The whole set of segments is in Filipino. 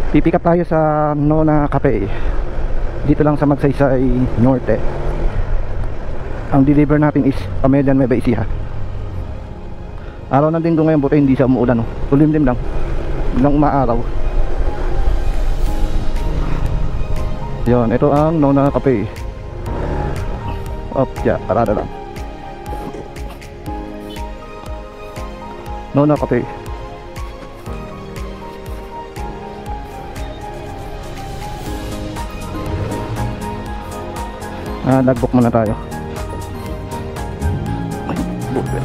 Pipick up tayo sa Nona Cafe. Dito lang sa Magsaysay Norte. Ang deliver natin is Pamelian Nueva Ecija. Araw ng linggo ngayon, buti hindi siya umuulan, no? Tulimlim lang. Biglang umaaraw. Yun, ito ang Nona Cafe. Yeah, parada lang. Nona Cafe. Logbook muna tayo. Ay, buka.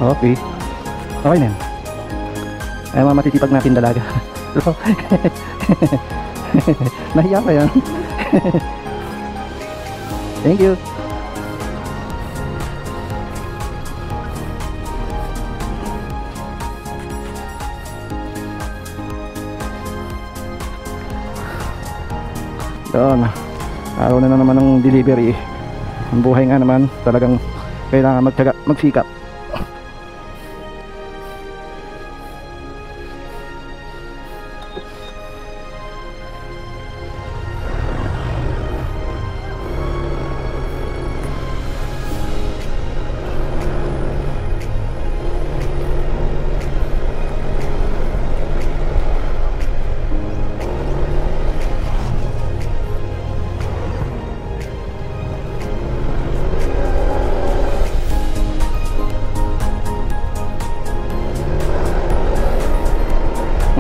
Okay. Okay na yan. Ay, mga matitipag natin dalaga. Nahiya ka yan. Thank you. Doon. Araw na naman ng delivery. Ang buhay nga naman talagang kailangan magtiyaga, magsikap.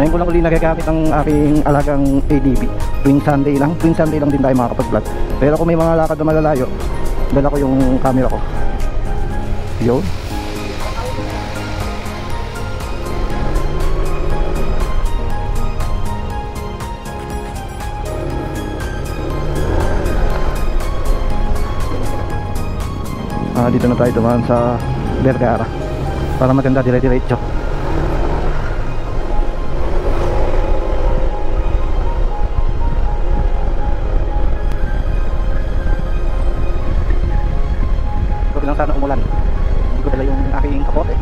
Ngayon ko lang uli nagagamit ang aking alagang ADB. Tuwing Sunday lang din tayo makakapag-vlog. Pero kung may mga lakad na malalayo, dala ko yung camera ko. Yun. Dito na tayo dumaan sa Vergara para maganda dire-diretso. Lang sana umulan. Hindi ko dala yung aking kapote.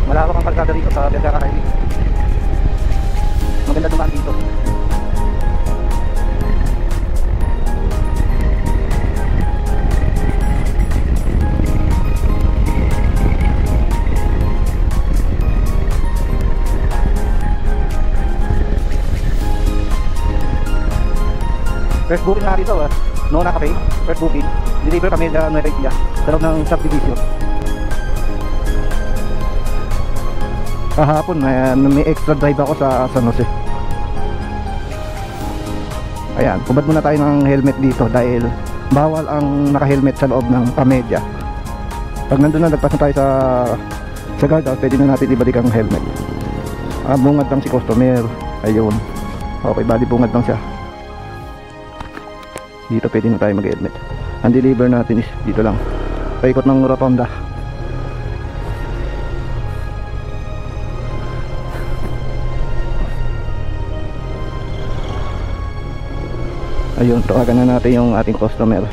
Malawak ang kalsada dito sa Vergara Highway. Maganda dumaan dito. First booking na dito, Nona Cafe. First booking. Deliver kami sa Nueva Ecija. Sa loob ng subdivision. Kahapon may extra drive ako sa San Jose. Ayan, kubad muna tayo ng helmet dito dahil bawal ang naka-helmet sa loob ng Pamedya. Pag nandun na, nagpas na tayo sa guardhouse, pwede na natin ibalik ang helmet. Bungad lang si customer. Ayun. Okay, bali bungad lang siya. Dito pwede na tayo mag-helmet. Ang deliver natin is dito lang. Paikot ng rotonda. Ayun, tawagan na natin yung ating customer.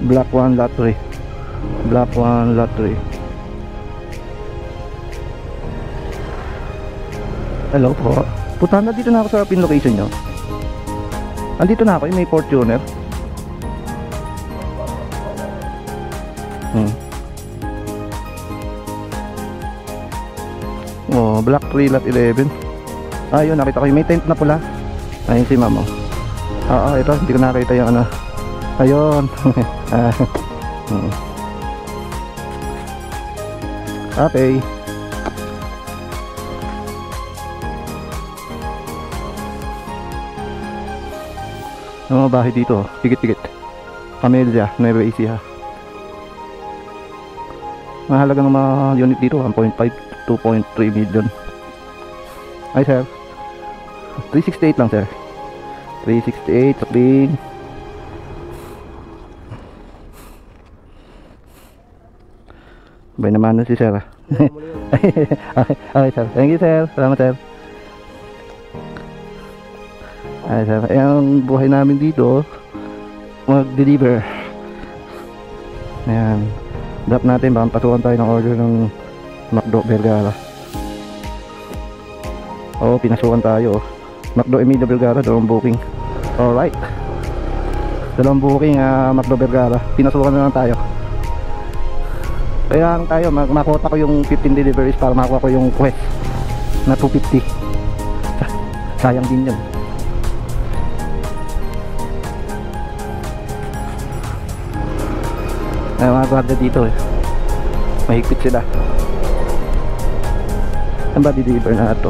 Block 1 lot 3. Block 1 lot 3. Hello po. Punta na, dito na ako sa pin location nyo. Andito na ako, may Fortuner. Oh, Block 3 lot 11. Ayun, nakita ko yung may tent na pula. Ayun si ma'am. Oo, ito, hindi ko nakita yung ano. Ayun. Okay. Ang mga bahay dito, tikit-tikit. Camellia, Nueva Ecija. Mahalaga ng mga unit dito, 1.5, 2.3 million. Ay sir, 368 lang sir. 368 sa clean. Bay naman na si sir. Okay sir, thank you sir. Salamat sir. Ay sir, ang buhay namin dito, mag-deliver. Ayan, drop natin, baka pasukan tayo ng order ng McDo Vergara. Oo, pinasukan tayo. McDo Emilio Vergara, dalawang booking. Alright, dalawang booking, McDo Vergara. Pinasukan na lang tayo. Kaya lang tayo, makota ko yung 15 deliveries para makuha ko yung quest na 250. Sayang din yun. Ay, mga guarda dito eh, mahigpit sila. Saan ba di-deliver na ito?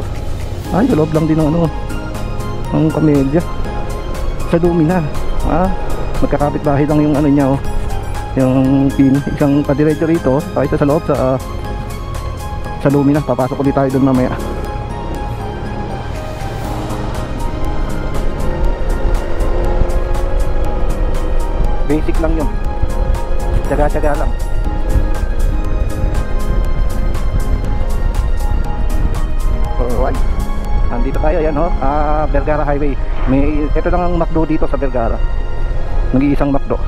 Ay, sa loob lang din ng ang Camellia. Sa Lumina. Magkakapit bahay lang yung niya, yung pin. Isang padiretso rito, isa sa loob sa Lumina. Papasok ulit tayo doon mamaya. Basic lang yun, tsaga-tsaga lang. Alright, nandito tayo, yan Vergara Highway. Ito lang ang McDo dito sa Vergara, nag-iisang McDo.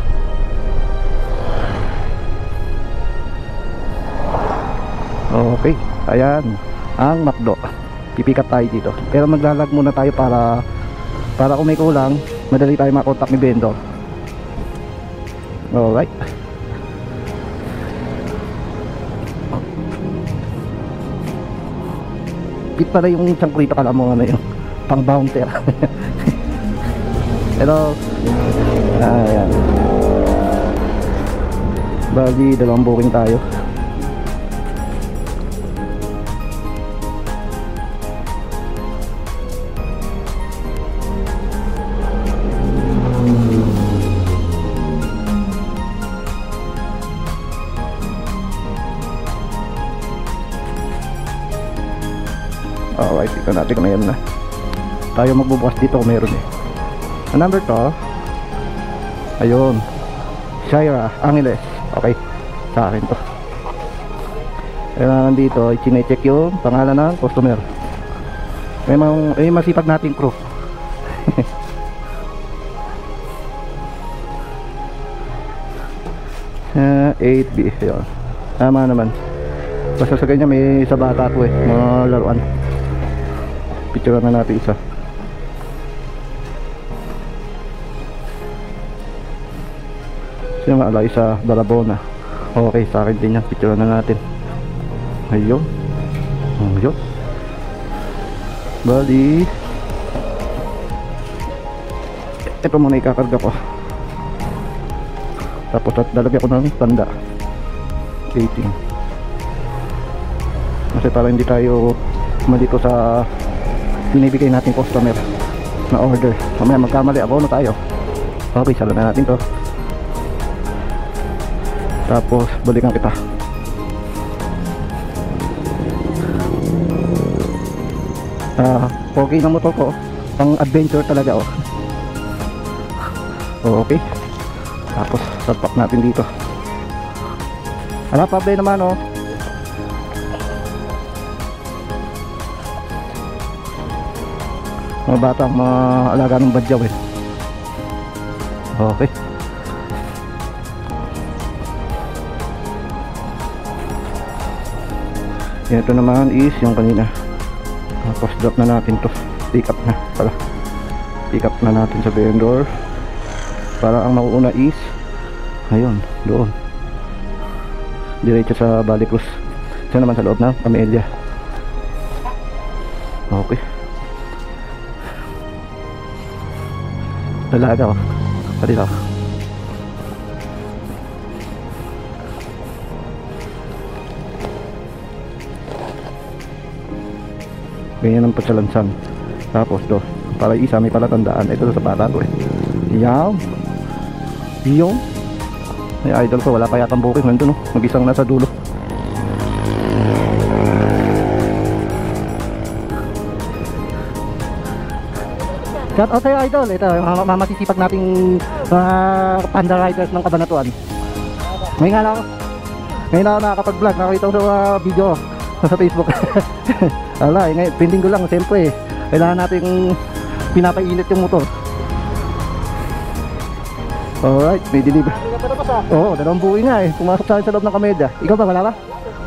Okay, ayan ang McDo. Pipick up tayo dito, pero maglalag muna tayo para kung may kulang, madali tayo makontak ni vendor. Alright, pit pala yung isang krito, kala mo yung pang bouncer. Hello. Ayan, bali dalawang booking tayo. Alright, ikaw natin kung yan na tayo magbubukas dito kung meron eh. Ang number to, ayun, Shaira Angeles. Okay, sa akin to. Kailangan dito i-check yung pangalan ng customer. May masipag nating crew. 8B, ayun, tama naman. Basta sa kanya may sa bata ko mga laruan. Picture na natin isa. Siya maalay sa Barabona. Okay, sa akin din yan. Picture na natin. Ayun. Ayun. Bali, ito muna ikakarga ko. Tapos at lalagyan ko ng tanda 18. Kasi para hindi tayo malito sa binibigay natin customer na order. Mamaya magkamali, abono tayo. Okay, sala na natin to. Tapos balikan kita. Okay na motor ko, pang adventure talaga okay. Tapos salpak natin dito. Ala, pabay naman mga batang mga alaga ng badyaw okay. Ito naman is yung kanina. Tapos drop na natin to, pick up na pala, pick up na natin sa vendor. Para ang mauuna is ayun, doon diretso sa Valley Cruz. Siya naman sa loob ng Camellia. Okay, dalaga pati daw. Ganyan ang patsalansan. Tapos to, para isa may palatandaan. Ito sa bata to eh. Yan. Yung ay idol ko, wala pa yatang booking. Nandun no, mag-isang nasa dulo. Shout out sa'yo idol. Ito, yung masisipag nating mga panda riders ng Cabanatuan. Ngayon nga ako nakakapag-vlog. Nakakita ko sa video sa Facebook. Wala, ngayon, pending ko lang. Siyempre, kailangan natin pinapainit yung motor. Alright, may deliver. Oo, dalawang buhay nga eh. Pumasok sa akin sa loob ng Kamedya. Ikaw ba, wala ka?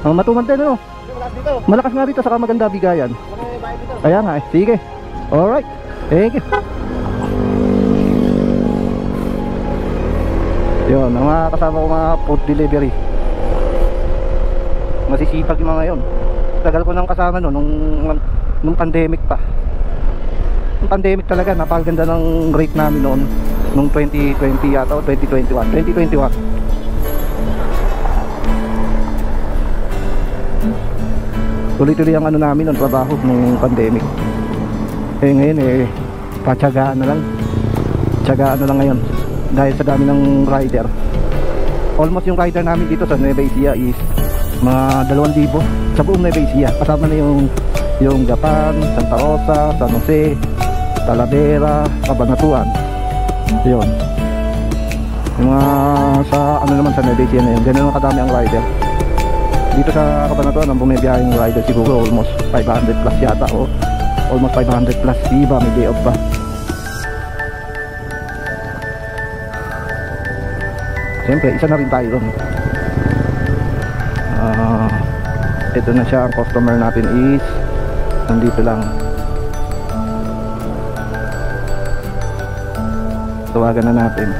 Matuman din ano? Malakas nga dito, saka maganda bigayan. Kaya nga eh, sige. Alright, thank you. Yun, ang mga kasama ko mga food delivery. Masisipag yung mga yun. Tagal ko nang kasama no, nung pandemic pa. Nung pandemic talaga, napakaganda ng rate namin noon. Nung 2020 yata o 2021. Tuloy-tuloy ang ano namin ng trabaho nung pandemic. Eh ngayon eh patsagaan na lang. Tsagaan na lang ngayon dahil sa dami ng rider. Almost yung rider namin dito sa Nueva Ecija is mga 2,000 sa buong Nueva Ecija. Kasama na yung Japan, Santa Rosa, San Jose, Talavera, Cabanatuan. Yun. Yung mga sa ano naman sa Nueva Ecija na yun, ganun ang kadami ang rider. Dito sa Cabanatuan ang bumibiyahing rider siguro almost 500 plus yata o almost 500 plus. Iba may day off pa. Siyempre isa na rin tayo doon. Ito na siya, ang customer natin is nandito lang. Tawagan na natin.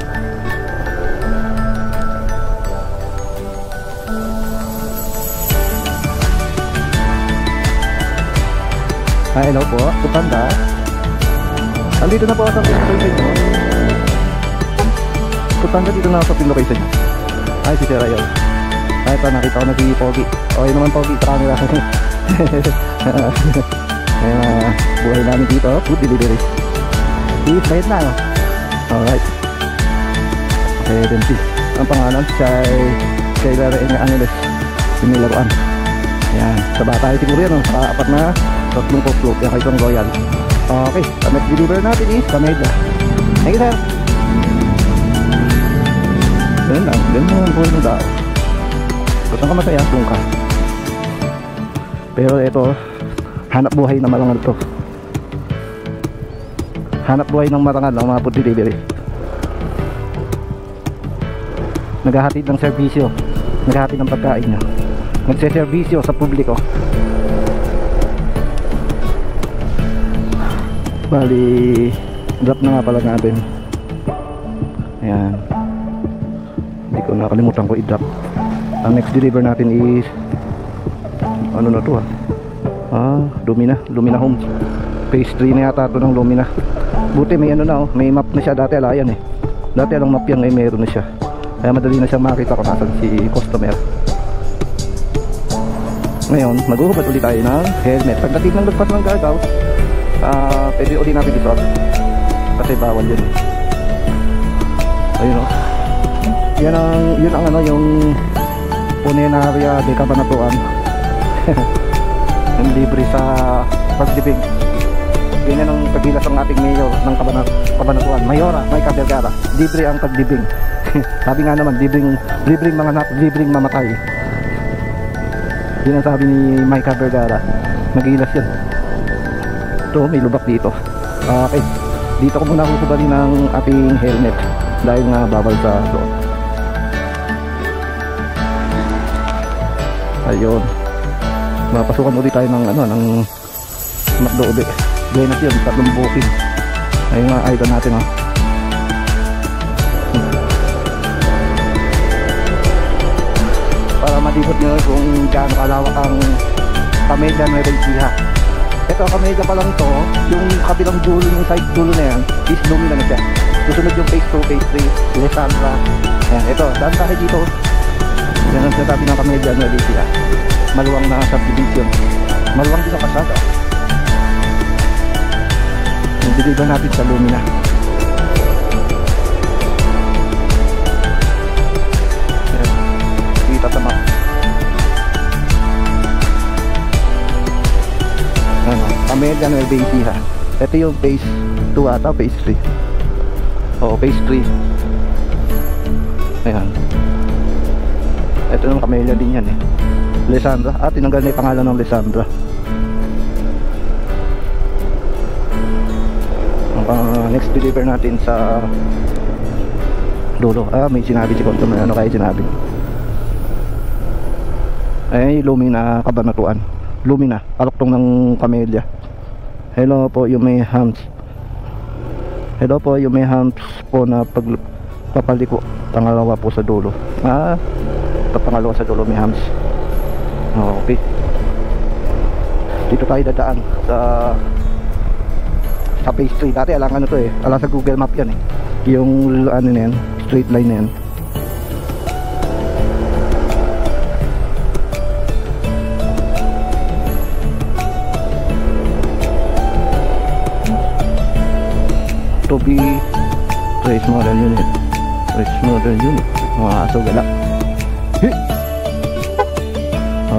Hello po, Tupanda. Andito na po ako sa location mo. Tupanda, dito na ako sa location. Ay, si Sir Ayo. Ay, pa nakita ko na si Pogi. Okay naman Pogi, sa camera. Ay, buhay namin dito, food delivery. Please, bayad na ano? Alright. 70. Ang pangalan kay Lara Enya Angeles. Sinilaruan. Ayan, sa bata siguro yan, apat na tatlong post-loop yung kaitong Royal. Okay, ang next deliver natin is Kamedya. Thank you sir. Ganun lang, ganun lang ang buhay ng tao. Kung saan ka masaya, doon ka. Pero ito, hanap buhay na marangal to. Hanap buhay ng marangal ng mga food delivery. Naghahatid ng serbisyo, naghahatid ng pagkain niya, nagseservisyo sa publiko. Bali, drop na nga pala natin. Ayan, hindi ko nakalimutan ko i-drop. Ang next deliver natin is ano na to Lumina Homes. Phase 3 na yata ito ng Lumina. Buti may ano na may map na siya. Dati alayan eh. Dati alang map yan, ngayon meron na siya. Kaya madali na siyang makita kung nasan si customer. Ngayon, maghuhubad ulit tayo ng helmet. Pagdating ng lagpas ng guardout, pwede ulit natin ito kasi bawal yun. Ayun yun ang ano, yung Puneraria de Cabanatuan. Yung libre sa pagdibig. Ganyan ang kagilas ng ating mayor ng Cabanatuan, Mayora Micah Vergara. Libre ang pagdibig. Sabi nga naman, libreng manganak, libreng mamatay. Yun ang sabi ni Micah Vergara. Magilas yun. Ito, may lubak dito. Okay, dito ko muna husubalin ng ating helmet dahil nga bawal sa loob. Ayun, mapasukan ulit tayo ng ano, ng McDo ulit. Buenas yun, 3 booking. Ayun nga, idol natin para matibot nyo kung gaano kalawak ang Kamedya Nueva Ecija. Ito, Kamedya pa lang to. Yung kabilang dulo, yung side dulo na yan is Lumina na siya. Susunod yung phase 2, phase 3, Lesandra. Ayan, ito, daan tayo dito. Yan ang sinasabi ng Kamedya Nueva Ecija. Maluwang na subdivision. Maluwang din ang kasada. i-deliver natin sa Lumina. Ayan, kita sa map. Ano, Camellia Nueva Ecija. Ito yung phase 2 ata, phase 3. Oo, phase 3. Ayan. Ito yung Camellia din yan eh. Lisandra. Tinanggal na yung pangalan ng Lisandra. Next deliver natin sa dulo. May sinabi si customer. Ano kaya sinabi? Lumina Kabanatuan. Lumina, kaluktong ng Camellia. Hello po, you may hands. Hello po, you may hands po na pagpapaliko. Pangalawa po sa dulo. Pangalawa sa dulo may hands. Okay. Dito tayo dadaan sa phase 3. Dati alang ano to eh. Alang sa Google Map yan eh. Yung ano na yan, straight line na yan. To be Trace Model Unit. Trace Model Unit. Mga aso gala.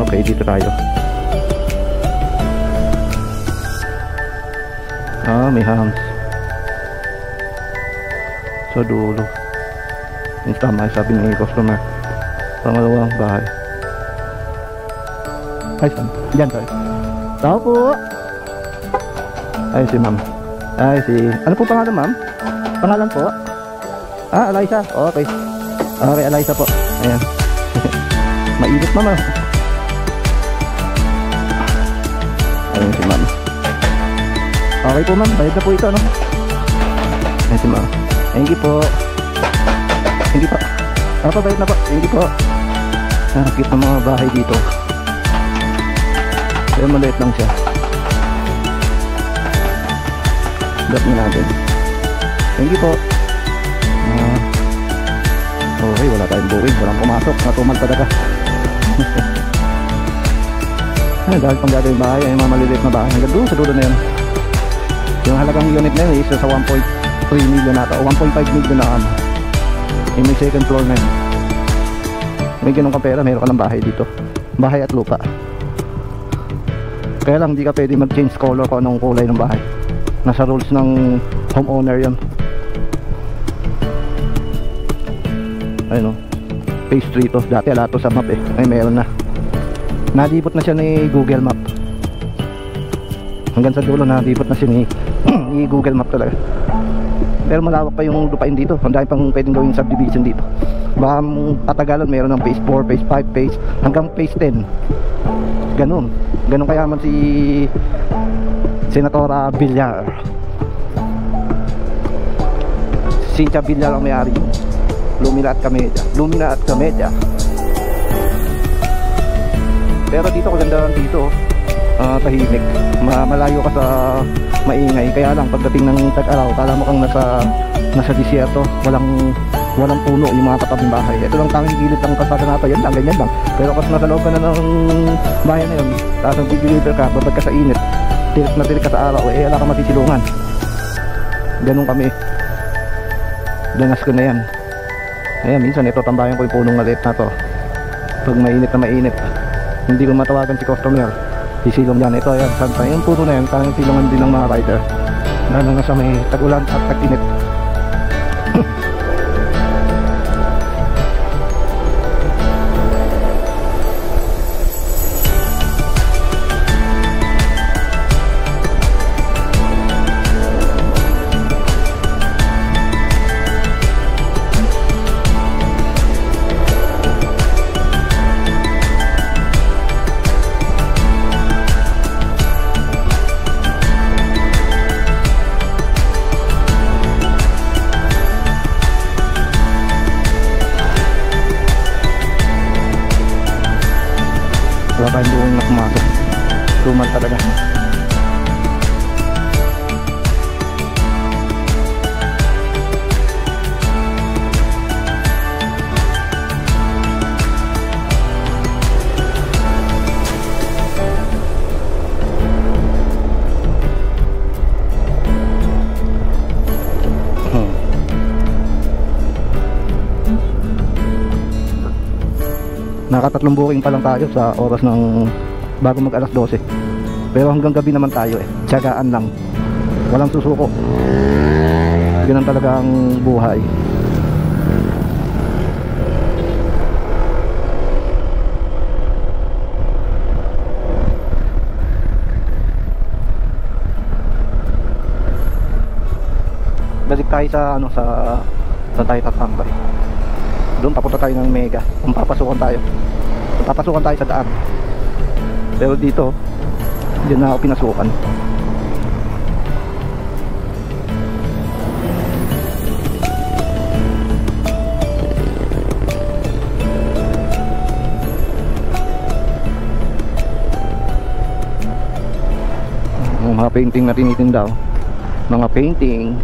Okay, dito tayo. May hams sa dulo. Yung tama sabi ni customer. Pangalawang bahay. Ay, saan? Diyan tayo. Tao po. Ay, si ma'am. Ano po pangalan ma'am? Pangalan po? Eliza. Okay. Okay, Eliza po. Ayan. Mainit ma'am. Ayun si ma'am. Okay po ma'am, bayad na po ito no? Ayun si ma'am. Thank you po. Thank you po. Bayad na po. Thank you po. Nakakit ng mga bahay dito. Kaya maliit lang siya. Drop na natin. Thank you po. Okay, wala tayong buwing. Walang pumasok. Natumal talaga. Dahil pang gagawin bahay ay mga maliliit na bahay. Hanggang doon sa dulo na yun. Yung halagang unit na yun is sa 1.3 million nata o 1.5 million na may second floor na yun. May ganun ka pera, mayroon ka ng bahay dito. Bahay at lupa. Kaya lang di ka pwede mag-change color kung anong kulay ng bahay. Nasa rules ng homeowner yun. Ayun o, phase 3 to. Dati ala to sa map eh. Ay meron na. Nalibot na siya ni Google Map. Hanggang sa dulo nalibot na siya ni Google Map talaga. Pero malawak pa yung lupain dito. Ang dami pang pwedeng gawing subdivision dito. Baka patagalan meron ng phase 4, phase 5, phase hanggang phase 10. Ganun kayaman si Senatora Villar. Cynthia Villar ang may-ari. Lumina at Camellia. Pero dito kagandahan dito, tahimik. Malayo ka sa maingay. Kaya lang pagdating ng tag-araw, kala mo kang nasa disyerto. Walang puno yung mga katabing bahay. Ito lang tanging gilid ng kalsada nato. Yan lang, ganyan lang. Pero kasi nasa loob ka na ng bahay na yun, tapos nag-deliver ka, babad ka sa init, tirik na tirik ka sa araw, wala ka masisilungan. Ganun kami. Danas ko na yan. Ayan, minsan ito tambayan ko yung punong maliit na to. Pag mainit na mainit, hindi ko matawagan si customer, sisilong yan. Ito, ayan, yung puno na yan, tanging silungan din ng mga rider. Lalo na sa may tag-ulan at tag-init. Wala tayong buong na pumasok. Tumal talaga. Nakatatlong booking pa lang tayo sa oras ng bago mag alas 12. Pero hanggang gabi naman tayo eh. Tiyagaan lang. Walang susuko. Ganun talaga ang buhay. Balik tayo sa sa tayo tatambay. Doon papunta tayo ng Mega. Kung papasukan tayo sa daan. Pero dito diyan na ako pinasukan. Mga painting na tinitinda, mga painting.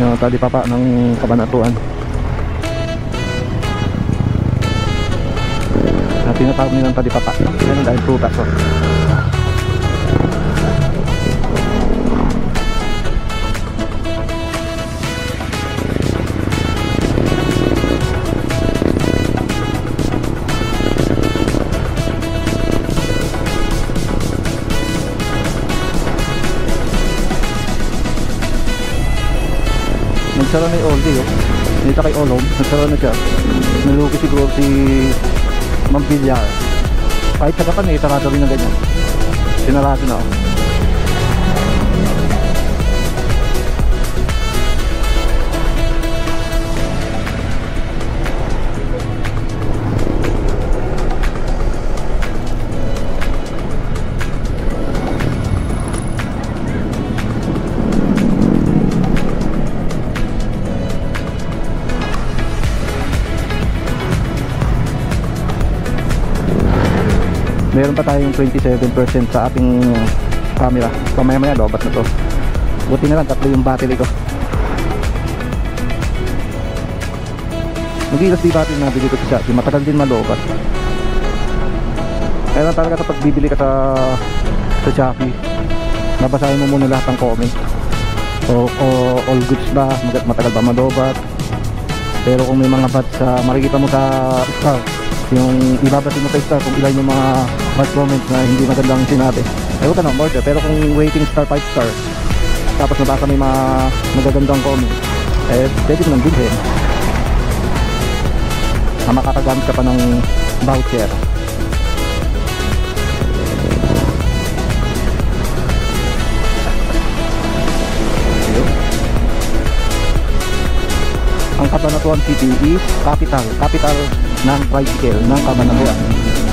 Yung talipapa ng Kabanatuan na tinatawag nilang talipapa. Yan dahil prutas. Nagsara na yung oldie, nita kay Olom, nagsara na siya. Nalugi siguro si Ma'am Villar. Kahit sa kapan sarado rin na ganyan. Sinarado na. Meron pa tayong 27% sa ating camera. Pamaya-maya lobat na to. Buti na lang tatlo yung battery ko. Mag-ilas di battery na bili ko sa Shopee. Matagal din malobat. Kaya lang talaga kapag bibili ka sa Shopee, nabasahin mo muna lahat ng comment. O all goods ba, matagal ba malobat. Pero kung may mga bad sa makikita mo sa star, yung ibabati mo sa star kung ilan yung mga bad comments na hindi magandang sinabi, ay huwag ka na order. Pero kung waiting star 5 star tapos nabasa may mga magagandang comment, eh pwede mo nang bilhin. Makakagamit ka pa ng voucher. Ang Cabanatuan City is capital ng tricycle ng Cabanatuan.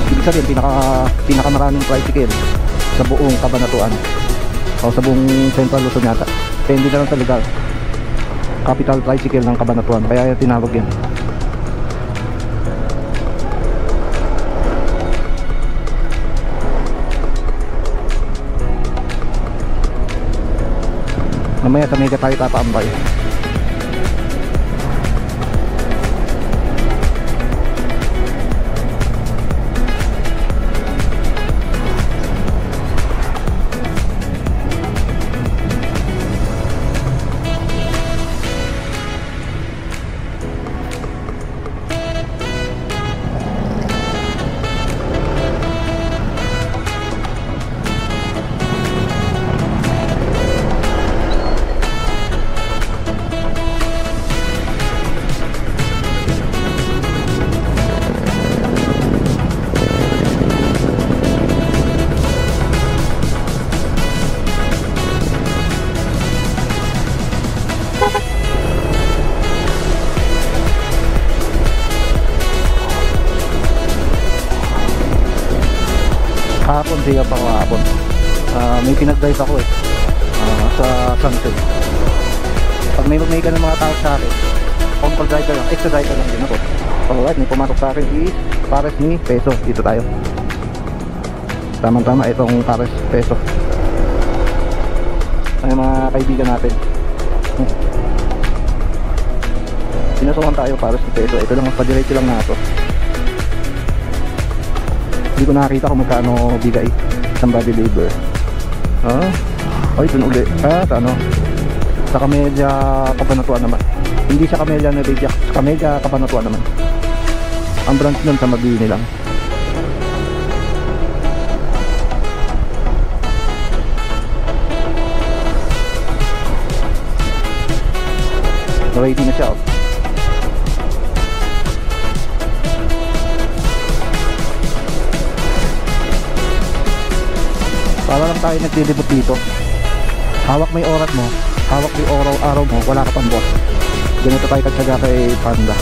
Ibig sabihin pinakamaraming tricycle sa buong Cabanatuan o sa buong Central Luzon yata. Kaya hindi na lang sa lugar. Capital tricycle ng Cabanatuan, kaya tinawag yan. Mamaya sa Mega tayo tatambay. Kahapon, siya pa kahapon. May pinag-drive ako sa Sunset. Pag may ka ng mga tao sa akin, on-call driver lang, extra driver lang din ako. Alright, may pumasok sa akin is pares ni Peso. Dito tayo. Tama-tama itong pares Peso. Ay mga kaibigan natin. Pinasukan tayo pares ni Peso. Ito lang, padiretso lang na ito. Hindi ko nakakita kung magkano bigay ng body labor. Ay, dun uli. Sa ano? Sa Camellia Cabanatuan naman. Hindi sa Camellia Nevedia, sa Camellia Cabanatuan naman. Ang branch nun sa Mabini lang. Ready na siya. Para lang tayo nagdidebut dito. Hawak mo yung oras mo, hawak mo yung araw mo, wala ka pang boss. Ganito tayo kagsaga kay Panda.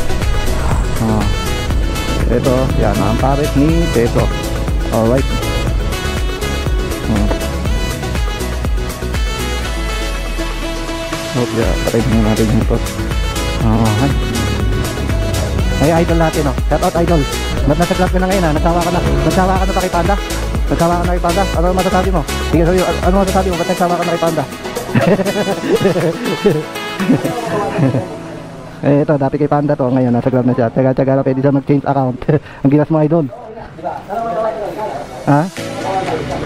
Ito, yan ang pares ni Peso. Alright. Okay, patay din natin yung ito. Ay, idol natin, oh. Shout out, idol. Ba't nasa club ka na ngayon, ha? Nagsawa ka na. Nagsawa ka na pa kay Panda. Nagsawa ka na kay Panda. Ano masasabi mo? Sige, sabi, ano masasabi mo? Ba't nagsawa ka na kay Panda? Ito, dati kay Panda to. Ngayon, nasa club na siya. Tsaga-tsaga na pwede siya mag-change account. Ang ginas mo, idol. Ha?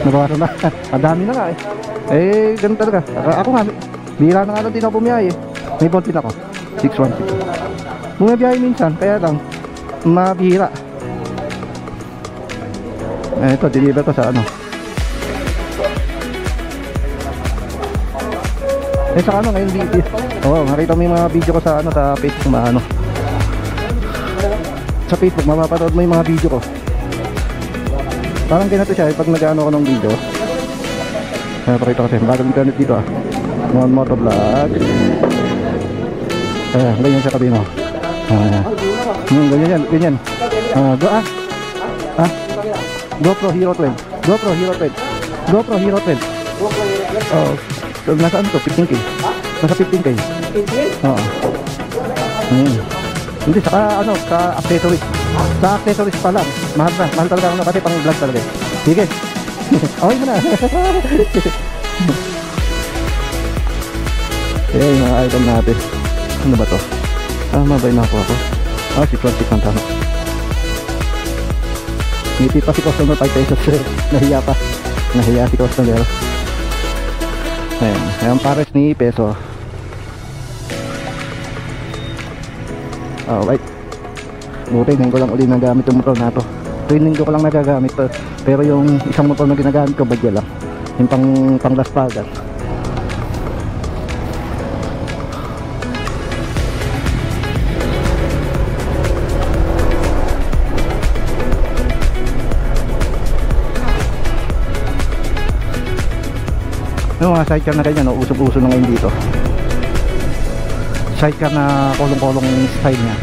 Nabawasan na. Ang dami na nga, eh. Ganun talaga. Ako nga, bihira na nga lang din ako bumiyahe. May bond din ako. 616. Bumiyahe minsan, kaya lang mabihira. Ito, deliver ko sa ano. Sa ano ngayon video. Nakita mo yung mga video ko sa ano, sa Facebook, ano. Sa Facebook, mapapanood mo yung mga video ko. Parang ganito siya, pag nag-ano ko ng video. Pakita kasi, bagong internet dito, Mon Motovlog. Ganyan siya kabi mo. Ganyan. GoPro Hero 12. GoPro Hero 12. GoPro Hero 12. Nasa ano to? 15K. Nasa 15K. Oo. Hindi, saka ano, sa accessories. Sa accessories pa lang. Mahal talaga ano, kasi pang vlog talaga. Sige. Okay mo na. Yung mga item natin. Ano ba to? Mabay na ako. 616 ang tama. Ngiti pa si customer 5 pesos. Nahiya pa. Nahiya si customer. Ayan pares ni Peso. Alright. Buti ngayon ko lang uli nagamit yung motor na to. Training ko lang nagagamit to. Pero yung isang motor na ginagamit ko, badya lang. Yung pang Las Palmas. Yung mga sidecar na ganyan, usog-uso na ngayon dito. Sidecar na kolong-kolong style niya.